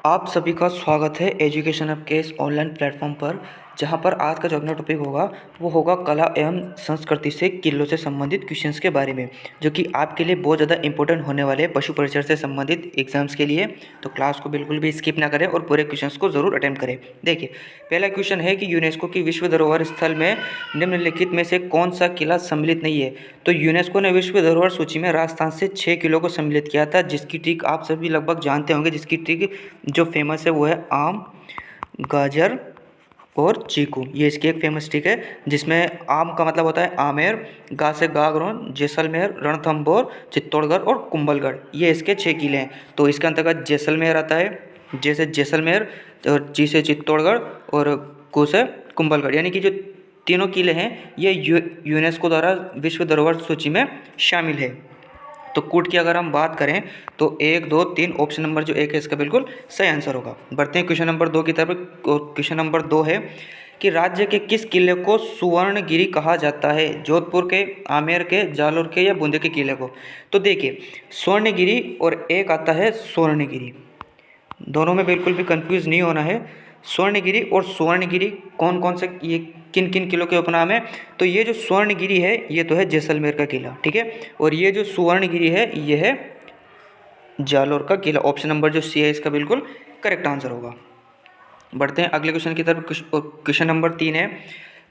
आप सभी का स्वागत है एजुकेशन हब के इस ऑनलाइन प्लेटफॉर्म पर, जहां पर आज का जो अपना टॉपिक होगा वो होगा कला एवं संस्कृति से किलों से संबंधित क्वेश्चंस के बारे में, जो कि आपके लिए बहुत ज़्यादा इंपॉर्टेंट होने वाले हैं पशु परिचर से संबंधित एग्जाम्स के लिए। तो क्लास को बिल्कुल भी स्किप ना करें और पूरे क्वेश्चंस को ज़रूर अटेम्प्ट करें। देखिए, पहला क्वेश्चन है कि यूनेस्को की विश्व धरोहर स्थल में निम्नलिखित में से कौन सा किला सम्मिलित नहीं है। तो यूनेस्को ने विश्व धरोहर सूची में राजस्थान से 6 किलो को सम्मिलित किया था, जिसकी ट्रिक आप सभी लगभग जानते होंगे। जिसकी ट्रिक जो फेमस है वो है आम, गाजर और चीकू। ये इसकी एक फेमस ट्रिक है, जिसमें आम का मतलब होता है आमेर, गा से गागरोन, जैसलमेर, रणथंभौर, चित्तौड़गढ़ और कुंभलगढ़। ये इसके 6 किले हैं। तो इसके अंतर्गत जैसलमेर आता है, जैसे जैसलमेर, और ची से चित्तौड़गढ़ और कु से कुंभलगढ़। यानी कि जो तीनों किले हैं ये यूनेस्को द्वारा विश्व धरोहर सूची में शामिल है। तो कूट की अगर हम बात करें तो 1, 2, 3 ऑप्शन नंबर जो 1 है इसका बिल्कुल सही आंसर होगा। बढ़ते हैं क्वेश्चन नंबर 2 की तरफ। और क्वेश्चन नंबर 2 है कि राज्य के किस किले को सुवर्णगिरी कहा जाता है। जोधपुर के, आमेर के, जालोर के या बूंदे के किले को। तो देखिए, स्वर्णगिरी और एक आता है स्वर्णगिरी, दोनों में बिल्कुल भी कंफ्यूज नहीं होना है। स्वर्णगिरी और सुवर्णगिरी कौन कौन से, ये किन किन किलों के उपनाम है। तो ये जो स्वर्णगिरी है ये तो है जैसलमेर का किला, ठीक है। और ये जो सुवर्णगिरी है ये है जालोर का किला। ऑप्शन नंबर जो सी है इसका बिल्कुल करेक्ट आंसर होगा। बढ़ते हैं अगले क्वेश्चन की तरफ। क्वेश्चन नंबर 3 है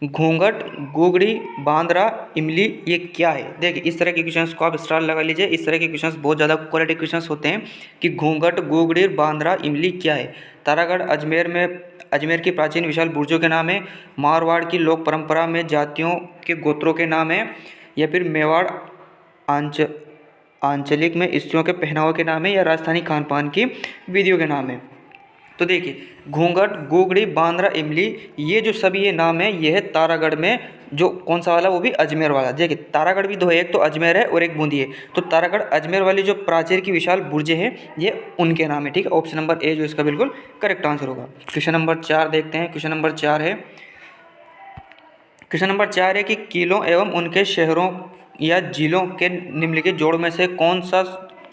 घूंघट, गोगड़ी, बांद्रा, इमली ये क्या है। देखिए, इस तरह के क्वेश्चंस को आप स्टार लगा लीजिए। इस तरह के क्वेश्चंस बहुत ज़्यादा क्वालिटी क्वेश्चंस होते हैं कि घूंघट, गोगड़ी, बांद्रा, इमली क्या है। तारागढ़ अजमेर में, अजमेर की प्राचीन विशाल बुर्जों के नाम है, मारवाड़ की लोक परंपरा में जातियों के गोत्रों के नाम है, या फिर मेवाड़ आंचलिक में स्त्रियों के पहनावे के नाम है, या राजस्थानी खान पान की विधियों के नाम है। तो देखिए, घूंघट, गोगड़ी, बांद्रा, इमली ये जो सभी ये नाम है ये है तारागढ़ में। जो कौन सा वाला, वो भी अजमेर वाला। देखिए, तारागढ़ भी दो है, एक तो अजमेर है और एक बूंदी है। तो तारागढ़ अजमेर वाली जो प्राचीर की विशाल बुर्जें हैं ये उनके नाम है, ठीक है। ऑप्शन नंबर ए जो इसका बिल्कुल करेक्ट आंसर होगा। क्वेश्चन नंबर 4 देखते हैं। क्वेश्चन नंबर 4 है कि किलों एवं उनके शहरों या जिलों के निम्नलिखित जोड़ में से कौन सा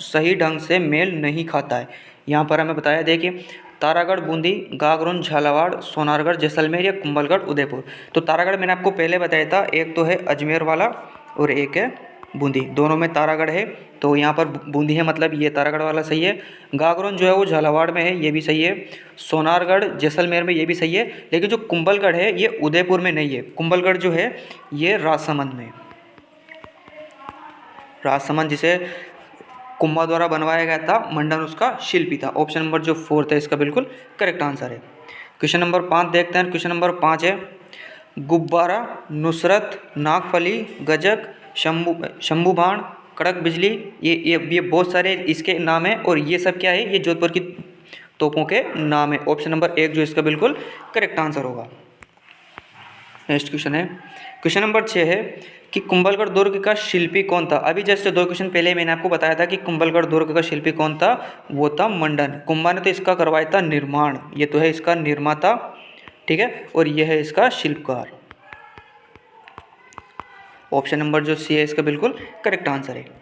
सही ढंग से मेल नहीं खाता है। यहाँ पर हमें बताया, देखिए, तारागढ़, बूंदी, गागरोन, झालावाड़, सोनारगढ़, जैसलमेर या कुंभलगढ़, उदयपुर। तो तारागढ़ मैंने आपको पहले बताया था, एक तो है अजमेर वाला और एक है बूंदी। दोनों में तारागढ़ है, तो यहाँ पर बूंदी है, मतलब ये तारागढ़ वाला सही है। गागरोन जो है वो झालावाड़ में है, ये भी सही है। सोनारगढ़ जैसलमेर में, ये भी सही है। लेकिन जो कुंभलगढ़ है ये उदयपुर में नहीं है। कुंभलगढ़ जो है ये राजसमंद में, राजसमंद जिसे कुंभा द्वारा बनवाया गया था, मंडन उसका शिल्पी था। ऑप्शन नंबर जो 4 है इसका बिल्कुल करेक्ट आंसर है। क्वेश्चन नंबर 5 देखते हैं। क्वेश्चन नंबर 5 है गुब्बारा, नुसरत, नागफली, गजक, शंभू बाण, कड़क बिजली ये बहुत सारे इसके नाम हैं, और ये सब क्या है, ये जोधपुर की तोपों के नाम है। ऑप्शन नंबर 1 जो इसका बिल्कुल करेक्ट आंसर होगा। नेक्स्ट क्वेश्चन है, क्वेश्चन नंबर 6 है कि कुंभलगढ़ दुर्ग का शिल्पी कौन था। अभी जस्ट 2 क्वेश्चन पहले मैंने आपको बताया था कि कुंभलगढ़ दुर्ग का शिल्पी कौन था, वो था मंडन। कुंभा ने तो इसका करवाया था निर्माण, ये तो है इसका निर्माता, ठीक है, और ये है इसका शिल्पकार। ऑप्शन नंबर जो सी है इसका बिल्कुल करेक्ट आंसर है।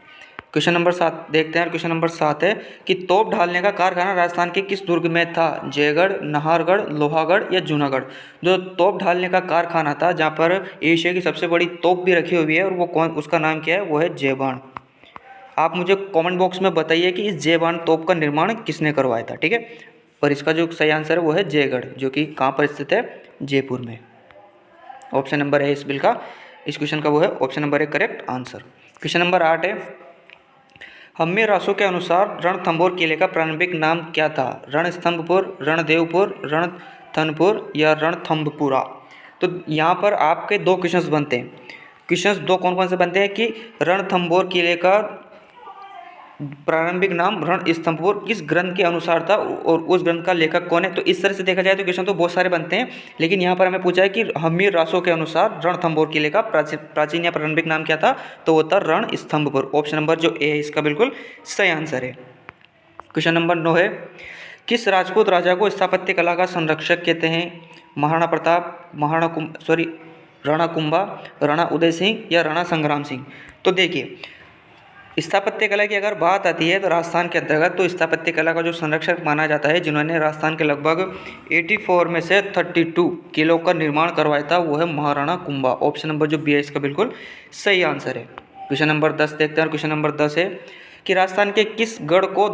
क्वेश्चन नंबर 7 देखते हैं। क्वेश्चन नंबर 7 है कि तोप ढालने का कारखाना राजस्थान के किस दुर्ग में था। जयगढ़, नाहरगढ़, लोहागढ़ या जूनागढ़। जो तोप ढालने का कारखाना था, जहाँ पर एशिया की सबसे बड़ी तोप भी रखी हुई है, और वो कौन, उसका नाम क्या है, वो है जयबान। आप मुझे कमेंट बॉक्स में बताइए कि इस जयबान तोप का निर्माण किसने करवाया था, ठीक है। और इसका जो सही आंसर है वो है जयगढ़, जो कि कहाँ पर स्थित है, जयपुर में। ऑप्शन नंबर है इस बिल का, इस क्वेश्चन का वो है option number 1 correct answer. Question number 8 है हम्मे रासो के अनुसार रणथंभौर किले का प्रारंभिक नाम क्या था। रणस्तंभपुर, रणदेवपुर, रणथनपुर या रणथंभपुरा। तो यहाँ पर आपके 2 क्वेश्चंस बनते हैं। क्वेश्चंस 2 कौन कौन से बनते हैं कि रणथंभौर किले का प्रारंभिक नाम रणस्तंभपुर किस ग्रंथ के अनुसार था, और उस ग्रंथ का लेखक कौन है। तो इस तरह से देखा जाए तो क्वेश्चन तो बहुत सारे बनते हैं, लेकिन यहाँ पर हमें पूछा है कि हम्मीर रासो के अनुसार रणथंभौर किले का प्राचीन या प्रारंभिक नाम क्या था, तो वो था रणस्तंभपुर। ऑप्शन नंबर जो ए है इसका बिल्कुल सही आंसर है। क्वेश्चन नंबर 9 है किस राजपूत राजा को स्थापत्य कला का संरक्षक कहते हैं। महाराणा प्रताप, राणा कुंभा, राणा उदय सिंह या राणा संग्राम सिंह। तो देखिए, स्थापत्य कला की अगर बात आती है तो राजस्थान के अंतर्गत तो स्थापत्य कला का जो संरक्षक माना जाता है, जिन्होंने राजस्थान के लगभग 84 में से 32 किलो का निर्माण करवाया था, वो है महाराणा कुंभा। ऑप्शन नंबर जो बी है इसका बिल्कुल सही आंसर है। क्वेश्चन नंबर 10 देखते हैं। क्वेश्चन नंबर 10 है कि राजस्थान के किस गढ़ को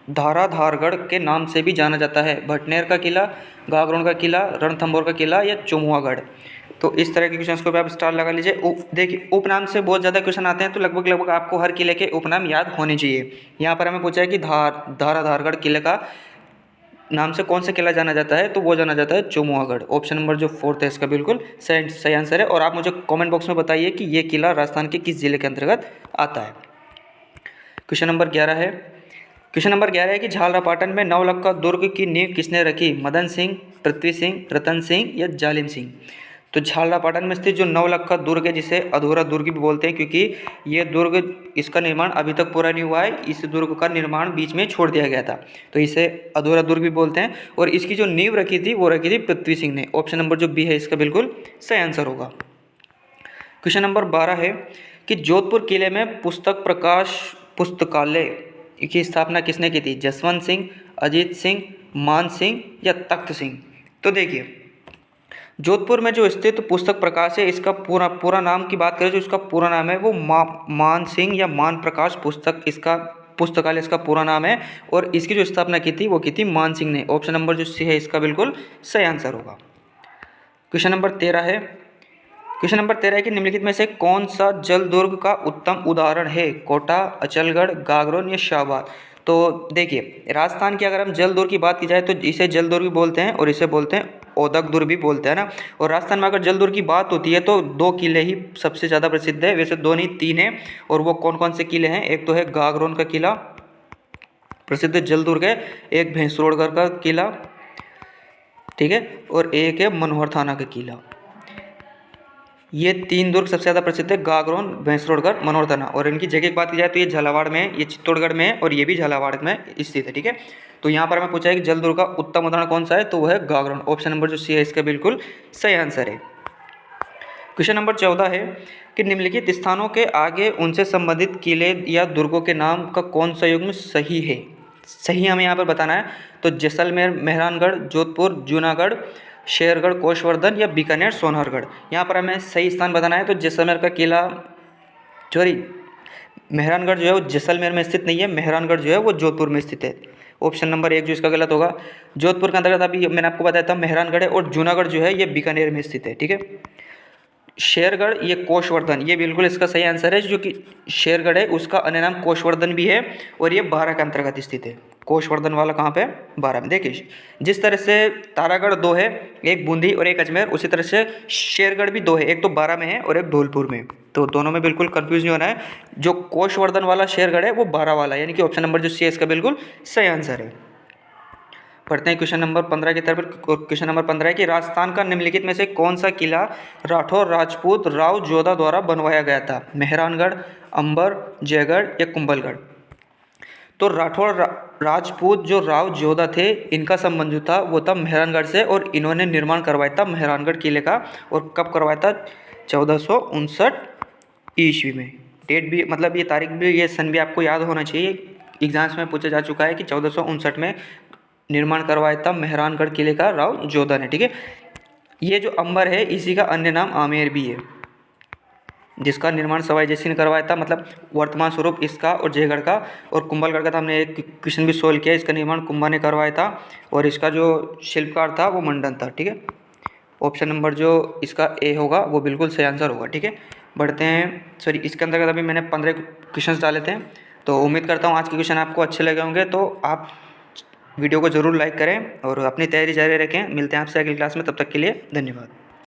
धाराधारगढ़ के नाम से भी जाना जाता है? भटनेर का किला, गागरोन का किला, रणथंभौर का किला या चुमुआगढ़? तो इस तरह के क्वेश्चन को भी आप स्टार लगा लीजिए। देखिए उपनाम से बहुत ज़्यादा क्वेश्चन आते हैं, तो लगभग लगभग आपको हर किले के उपनाम याद होने चाहिए। यहाँ पर हमें पूछा है कि धाराधारगढ़ किले का नाम से कौन सा किला जाना जाता है, तो वो जाना जाता है चुमुआगढ़। ऑप्शन नंबर जो 4 है इसका बिल्कुल सही आंसर है। और आप मुझे कॉमेंट बॉक्स में बताइए कि ये किला राजस्थान के किस जिले के अंतर्गत आता है। क्वेश्चन नंबर 11 है। क्वेश्चन नंबर 11 है कि झालरापाटन में नवलखा दुर्ग की नींव किसने रखी? मदन सिंह, पृथ्वी सिंह, रतन सिंह या जालिम सिंह? तो झालरापाटन में स्थित जो नवलखा दुर्ग है, जिसे अधूरा दुर्ग भी बोलते हैं, क्योंकि ये दुर्ग इसका निर्माण अभी तक पूरा नहीं हुआ है। इस दुर्ग का निर्माण बीच में छोड़ दिया गया था, तो इसे अधूरा दुर्ग भी बोलते हैं। और इसकी जो नींव रखी थी वो रखी थी पृथ्वी सिंह ने। ऑप्शन नंबर जो बी है इसका बिल्कुल सही आंसर होगा। क्वेश्चन नंबर 12 है कि जोधपुर किले में पुस्तक प्रकाश पुस्तकालय की स्थापना किसने की थी? जसवंत सिंह, अजीत सिंह, मान सिंह या तख्त सिंह? तो देखिए जोधपुर में जो स्थित पुस्तक प्रकाश है, इसका पूरा नाम की बात करें जो इसका पूरा नाम है वो मान सिंह या मान प्रकाश पुस्तकालय इसका पूरा नाम है। और इसकी जो स्थापना की थी वो की थी मान सिंह ने। ऑप्शन नंबर जो सी है इसका बिल्कुल सही आंसर होगा। क्वेश्चन नंबर 13 है। क्वेश्चन नंबर 13 है कि निम्नलिखित में से कौन सा जल दुर्ग का उत्तम उदाहरण है? कोटा, अचलगढ़, गागरोन या शाहबाद? तो देखिए राजस्थान की अगर हम जल दुर्ग की बात की जाए तो इसे जल दुर्ग भी बोलते हैं और इसे बोलते हैं ओदक दुर्ग भी बोलते हैं ना। और राजस्थान में अगर जल दुर्ग की बात होती है तो 2 किले ही सबसे ज़्यादा प्रसिद्ध है, वैसे 2 नहीं 3 हैं। और वो कौन कौन से किले हैं? एक तो है गागरोन का किला, प्रसिद्ध जल दुर्ग है। एक भैंसरोड़गढ़ का किला, ठीक है, और एक है मनोहर थाना का किला। ये 3 दुर्ग सबसे ज़्यादा प्रसिद्ध है, गागरोन, भैंसरोड़गढ़, मनोहर थाना। और इनकी जगह की बात की जाए तो ये झालावाड़ में है, ये चित्तौड़गढ़ में है और ये भी झालावाड़ में स्थित है, ठीक है। तो यहाँ पर हमें पूछा है कि जल दुर्ग का उत्तम उदाहरण कौन सा है, तो वह है गागरोन। ऑप्शन नंबर जो सी है इसका बिल्कुल सही आंसर है। क्वेश्चन नंबर 14 है कि निम्नलिखित स्थानों के आगे उनसे संबंधित किले या दुर्गों के नाम का कौन सा युग्म सही है? सही हमें यहाँ पर बताना है। तो जैसलमेर, मेहरानगढ़, जोधपुर, जूनागढ़, शेरगढ़, कोषवर्धन या बीकानेर, सोनारगढ़? यहाँ पर हमें सही स्थान बताना है। तो जैसलमेर का किला, सॉरी, मेहरानगढ़ जो है वो जैसलमेर में स्थित नहीं है, मेहरानगढ़ जो है वो जोधपुर में स्थित है। ऑप्शन नंबर 1 जो इसका गलत होगा। जोधपुर के अंतर्गत अभी मैंने आपको बताया था मेहरानगढ़ है, और जूनागढ़ जो है ये बीकानेर में स्थित है, ठीक है। शेरगढ़ ये कोषवर्धन, ये बिल्कुल इसका सही आंसर है। जो कि शेरगढ़ है उसका अन्य नाम कोषवर्धन भी है और ये बारां के अंतर्गत स्थित है। कोषवर्धन वाला कहाँ पे? बारां में। देखिए जिस तरह से तारागढ़ 2 है, एक बूंदी और एक अजमेर, उसी तरह से शेरगढ़ भी 2 है, एक तो बारां में है और एक धौलपुर में। तो दोनों में बिल्कुल कंफ्यूज नहीं होना है। जो कोषवर्धन वाला शेरगढ़ है वो बारां वाला है, यानी कि ऑप्शन नंबर जो सी है इसका बिल्कुल सही आंसर है। पढ़ते हैं क्वेश्चन नंबर 15 की तरफ। क्वेश्चन नंबर 15 है कि राजस्थान का निम्नलिखित में से कौन सा किला राठौर राजपूत राव जोधा द्वारा बनवाया गया था? मेहरानगढ़, अंबर, जयगढ़ या कुंभलगढ़? तो राठौर राजपूत जो राव जोधा थे, इनका संबंध जो था वो था मेहरानगढ़ से, और इन्होंने निर्माण करवाया था मेहरानगढ़ किले का। और कब करवाया था? 1459 ईस्वी में। डेट भी, मतलब ये तारीख भी, ये सन भी आपको याद होना चाहिए। एग्जाम्स में पूछा जा चुका है कि 1459 में निर्माण करवाया था मेहरानगढ़ किले का राव जोधा ने, ठीक है। ये जो अंबर है इसी का अन्य नाम आमेर भी है, जिसका निर्माण सवाई जयसिंह ने करवाया था, मतलब वर्तमान स्वरूप इसका और जयगढ़ का। और कुंभलगढ़ का था, हमने एक क्वेश्चन भी सोल्व किया, इसका निर्माण कुंभा ने करवाया था और इसका जो शिल्पकार था वो मंडन था, ठीक है। ऑप्शन नंबर जो इसका ए होगा वो बिल्कुल सही आंसर होगा, ठीक है। बढ़ते हैं, सॉरी, इसके अंतर्गत अभी मैंने 15 क्वेश्चन डाले थे। तो उम्मीद करता हूँ आज के क्वेश्चन आपको अच्छे लगे होंगे। तो आप वीडियो को ज़रूर लाइक करें और अपनी तैयारी जारी रखें। मिलते हैं आपसे अगली क्लास में, तब तक के लिए धन्यवाद।